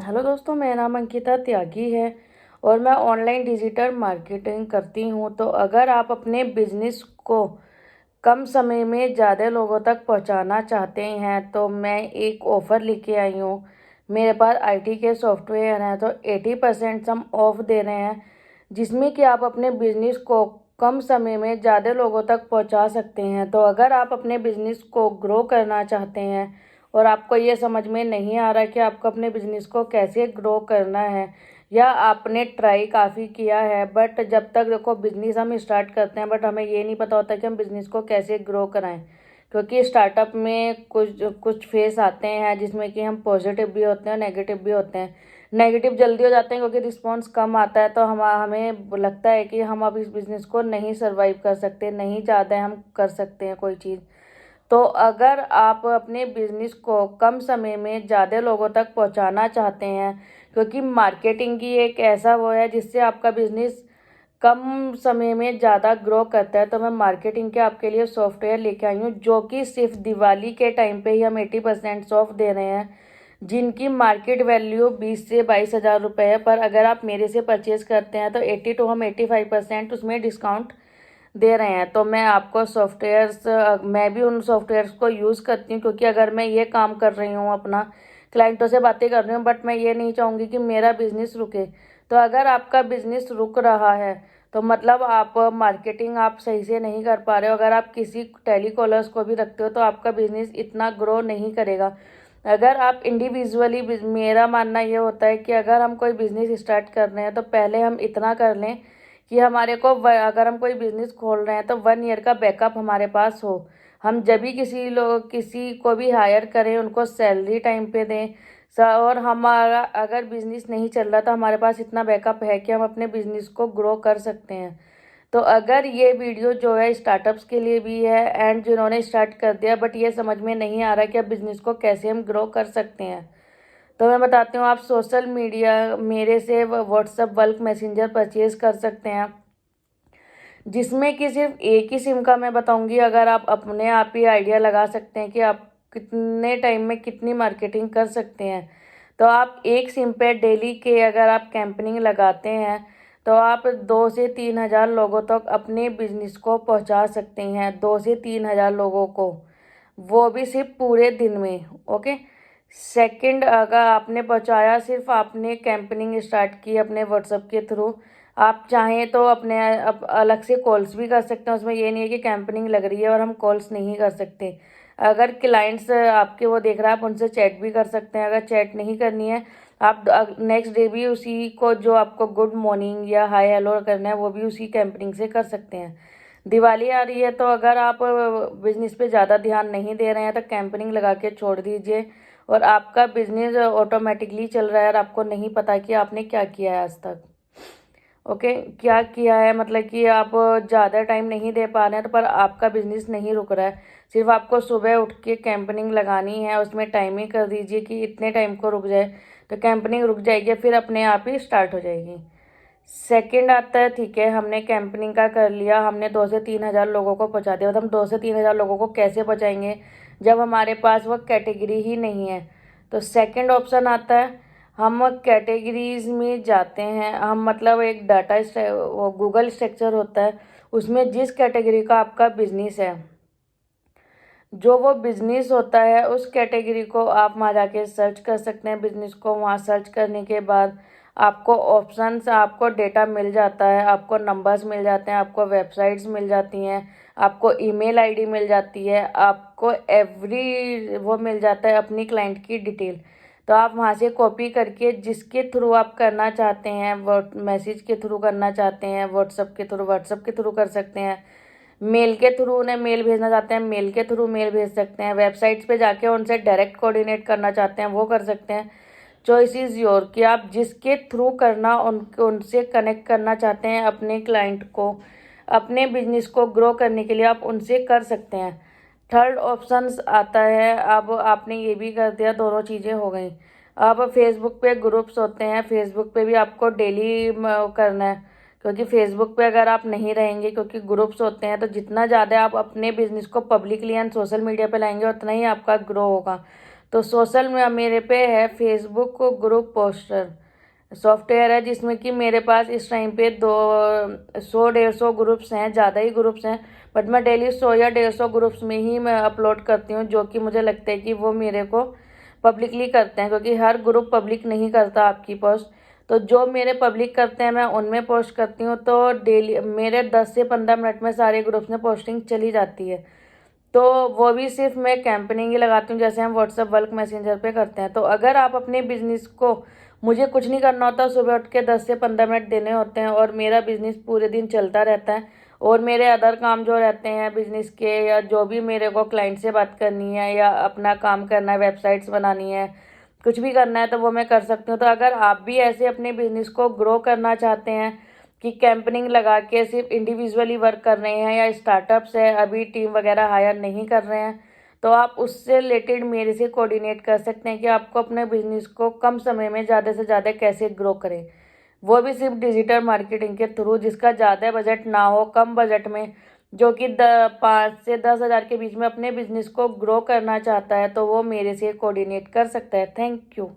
Hello दोस्तों, मेरा नाम अंकिता त्यागी है और मैं ऑनलाइन डिजिटल मार्केटिंग करती हूँ। तो अगर आप अपने बिजनेस को कम समय में ज़्यादा लोगों तक पहुँचाना चाहते हैं तो मैं एक ऑफ़र लेके आई हूँ। मेरे पास आईटी के सॉफ्टवेयर हैं तो 80% हम ऑफ दे रहे हैं, जिसमें कि आप अपने बिजनेस को कम समय में ज़्यादा लोगों तक पहुँचा सकते हैं। तो अगर आप अपने बिजनेस को ग्रो करना चाहते हैं और आपको ये समझ में नहीं आ रहा कि आपको अपने बिजनेस को कैसे ग्रो करना है, या आपने ट्राई काफ़ी किया है बट जब तक देखो बिजनेस हम स्टार्ट करते हैं बट हमें ये नहीं पता होता कि हम बिजनेस को कैसे ग्रो कराएं, क्योंकि स्टार्टअप में कुछ कुछ फेस आते हैं जिसमें कि हम पॉजिटिव भी होते हैं, नेगेटिव भी होते हैं। नेगेटिव जल्दी हो जाते हैं क्योंकि रिस्पॉन्स कम आता है, तो हमें लगता है कि हम अब इस बिज़नेस को नहीं सर्वाइव कर सकते, नहीं ज़्यादा हम कर सकते हैं कोई चीज़। तो अगर आप अपने बिजनेस को कम समय में ज़्यादा लोगों तक पहुंचाना चाहते हैं, क्योंकि मार्केटिंग की एक ऐसा वो है जिससे आपका बिजनेस कम समय में ज़्यादा ग्रो करता है, तो मैं मार्केटिंग के आपके लिए सॉफ्टवेयर लेके आई हूँ जो कि सिर्फ दिवाली के टाइम पे ही हम 80% ऑफ दे रहे हैं, जिनकी मार्केट वैल्यू 20 से 22 हज़ार रुपये है। पर अगर आप मेरे से परचेज करते हैं तो 80 टू हम 85% उसमें डिस्काउंट दे रहे हैं। तो मैं आपको सॉफ्टवेयर्स, मैं भी उन सॉफ्टवेयर्स को यूज़ करती हूँ, क्योंकि अगर मैं ये काम कर रही हूँ, अपना क्लाइंटों से बातें कर रही हूँ, बट मैं ये नहीं चाहूँगी कि मेरा बिजनेस रुके। तो अगर आपका बिजनेस रुक रहा है तो मतलब आप मार्केटिंग आप सही से नहीं कर पा रहे हो, अगर आप किसी टेलीकॉलर्स को भी रखते हो तो आपका बिजनेस इतना ग्रो नहीं करेगा। अगर आप इंडिविजुअली, मेरा मानना ये होता है कि अगर हम कोई बिजनेस स्टार्ट कर रहे हैं तो पहले हम इतना कर लें कि हमारे को अगर हम कोई बिजनेस खोल रहे हैं तो 1 ईयर का बैकअप हमारे पास हो। हम जब भी किसी को भी हायर करें उनको सैलरी टाइम पे दें। और हमारा अगर बिजनेस नहीं चल रहा तो हमारे पास इतना बैकअप है कि हम अपने बिजनेस को ग्रो कर सकते हैं। तो अगर ये वीडियो जो है स्टार्टअप्स के लिए भी है एंड जिन्होंने स्टार्ट कर दिया बट ये समझ में नहीं आ रहा कि अब बिजनेस को कैसे हम ग्रो कर सकते हैं, तो मैं बताती हूँ। आप सोशल मीडिया मेरे से व्हाट्सएप बल्क मैसेंजर परचेज कर सकते हैं, जिसमें कि सिर्फ एक ही सिम का मैं बताऊंगी। अगर आप अपने आप ही आइडिया लगा सकते हैं कि आप कितने टाइम में कितनी मार्केटिंग कर सकते हैं। तो आप एक सिम पे डेली के अगर आप कैंपेनिंग लगाते हैं तो आप 2 से 3 हज़ार लोगों तक अपने बिजनेस को पहुंचा सकते हैं। 2 से 3 हज़ार लोगों को, वो भी सिर्फ पूरे दिन में। ओके, सेकंड, अगर आपने पहुंचाया, सिर्फ आपने कैंपेनिंग स्टार्ट की अपने व्हाट्सएप के थ्रू, आप चाहें तो अपने अलग से कॉल्स भी कर सकते हैं। उसमें ये नहीं है कि कैंपेनिंग लग रही है और हम कॉल्स नहीं कर सकते। अगर क्लाइंट्स आपके वो देख रहा है आप उनसे चैट भी कर सकते हैं। अगर चैट नहीं करनी है, आप नेक्स्ट डे भी उसी को, जो आपको गुड मॉर्निंग या हाय हेलो करना है, वो भी उसी कैंपेनिंग से कर सकते हैं। दिवाली आ रही है तो अगर आप बिजनेस पे ज़्यादा ध्यान नहीं दे रहे हैं तो कैंपेनिंग लगा के छोड़ दीजिए और आपका बिजनेस ऑटोमेटिकली चल रहा है और आपको नहीं पता कि आपने क्या किया है आज तक। ओके, क्या किया है मतलब कि आप ज़्यादा टाइम नहीं दे पा रहे हैं तो पर आपका बिजनेस नहीं रुक रहा है। सिर्फ आपको सुबह उठ के कैंपेनिंग लगानी है, उसमें टाइमिंग कर दीजिए कि इतने टाइम को रुक जाए, तो कैंपेनिंग रुक जाएगी, फिर अपने आप ही स्टार्ट हो जाएगी। सेकंड आता है, ठीक है हमने कैंपेनिंग का कर लिया, हमने 2 से 3 हज़ार लोगों को पहुंचा दिया। तो हम 2 से 3 हज़ार लोगों को कैसे पहुंचाएंगे जब हमारे पास वो कैटेगरी ही नहीं है। तो सेकंड ऑप्शन आता है, हम कैटेगरीज में जाते हैं। हम मतलब एक डाटा वो गूगल स्ट्रक्चर होता है, उसमें जिस कैटेगरी का आपका बिजनेस है, जो वो बिजनेस होता है उस कैटेगरी को आप वहाँ जाके सर्च कर सकते हैं। बिजनेस को वहाँ सर्च करने के बाद आपको ऑप्शंस, आपको डेटा मिल जाता है, आपको नंबर्स मिल जाते हैं, आपको वेबसाइट्स मिल जाती हैं, आपको ईमेल आईडी मिल जाती है, आपको एवरी वो मिल जाता है अपनी क्लाइंट की डिटेल। तो आप वहाँ से कॉपी करके जिसके थ्रू आप करना चाहते हैं, वो मैसेज के थ्रू करना चाहते हैं, व्हाट्सअप के थ्रू कर सकते हैं, मेल के थ्रू उन्हें मेल भेजना चाहते हैं, मेल के थ्रू मेल भेज सकते हैं, वेबसाइट्स पे जाके उनसे डायरेक्ट कोऑर्डिनेट करना चाहते हैं वो कर सकते हैं। चॉइस इज़ योर, कि आप जिसके थ्रू करना उनसे कनेक्ट करना चाहते हैं अपने क्लाइंट को, अपने बिजनेस को ग्रो करने के लिए आप उनसे कर सकते हैं। थर्ड ऑप्शंस आता है, अब आपने ये भी कर दिया, दोनों चीज़ें हो गई। अब फेसबुक पे ग्रुप्स होते हैं, फेसबुक पे भी आपको डेली करना है, क्योंकि फेसबुक पे अगर आप नहीं रहेंगे, क्योंकि ग्रुप्स होते हैं, तो जितना ज़्यादा आप अपने बिजनेस को पब्लिकली एंड सोशल मीडिया पे लाएंगे उतना ही आपका ग्रो होगा। तो सोशल में मेरे पे है फेसबुक ग्रुप पोस्टर सॉफ्टवेयर है, जिसमें कि मेरे पास इस टाइम पे 100-150 ग्रुप्स हैं, ज़्यादा ही ग्रुप्स हैं। बट मैं डेली 100 या 150 ग्रुप्स में ही मैं अपलोड करती हूँ, जो कि मुझे लगता है कि वो मेरे को पब्लिकली करते हैं, क्योंकि हर ग्रुप पब्लिक नहीं करता आपकी पोस्ट। तो जो मेरे पब्लिक करते हैं मैं उनमें पोस्ट करती हूँ, तो डेली मेरे 10 से 15 मिनट में सारे ग्रुप्स में पोस्टिंग चली जाती है। तो वो भी सिर्फ मैं कैंपेनिंग ही लगाती हूँ, जैसे हम व्हाट्सएप वर्क मैसेंजर पे करते हैं। तो अगर आप अपने बिजनेस को, मुझे कुछ नहीं करना होता, सुबह उठ के 10 से 15 मिनट देने होते हैं और मेरा बिजनेस पूरे दिन चलता रहता है। और मेरे अदर काम जो रहते हैं बिजनेस के, या जो भी मेरे को क्लाइंट से बात करनी है या अपना काम करना है, वेबसाइट्स बनानी है, कुछ भी करना है, तो वो मैं कर सकती हूँ। तो अगर आप भी ऐसे अपने बिजनेस को ग्रो करना चाहते हैं कि कैंपनिंग लगा के सिर्फ इंडिविजुअली वर्क कर रहे हैं, या स्टार्टअप्स है अभी टीम वगैरह हायर नहीं कर रहे हैं, तो आप उससे रिलेटेड मेरे से कोऑर्डिनेट कर सकते हैं कि आपको अपने बिजनेस को कम समय में ज़्यादा से ज़्यादा कैसे ग्रो करें, वो भी सिर्फ डिजिटल मार्केटिंग के थ्रू, जिसका ज़्यादा बजट ना हो, कम बजट में, जो कि 5 से 10 हज़ार के बीच में अपने बिजनेस को ग्रो करना चाहता है, तो वो मेरे से कोऑर्डिनेट कर सकता है। Thank you.